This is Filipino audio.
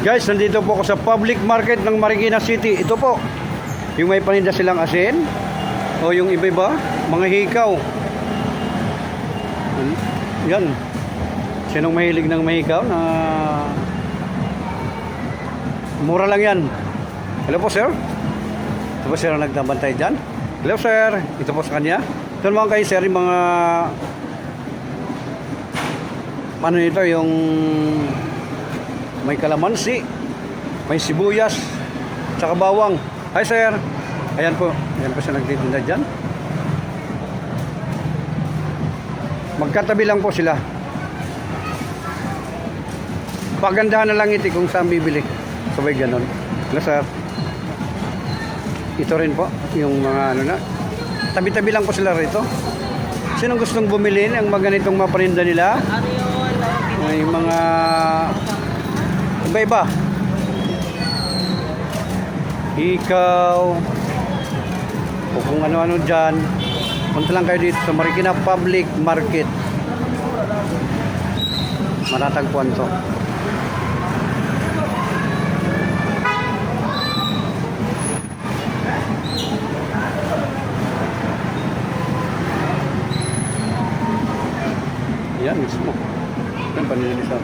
Guys, nandito po ako sa public market ng Marikina City. Ito po, yung may paninda silang asin o yung iba-iba, mga hikaw. Yan. Sinong mahilig ng mahikaw na mura lang yan. Hello po, sir. Ito po, sir, ang nagtabantay dyan. Hello, sir. Ito po sa kanya. Ito naman kayo, sir, yung mga ano ito, yung may kalamansi, may sibuyas, tsaka bawang. Hi, sir. Ayan po siya nagtitinda dyan. Magkatabi lang po sila. Pagandahan na lang iti kung saan bibili. Sabay ganon. Hello, sir. Ito rin po, yung mga ano na. Tabi-tabi lang po sila rito. Sinong gustong bumili ng mga ganitong mapaninda nila? May mga iba-iba. Ikaw o kung ano-ano dyan. Punta lang kayo dito sa Marikina Public Market. Matatagpuan to. Yan mismo. Yan panilisan.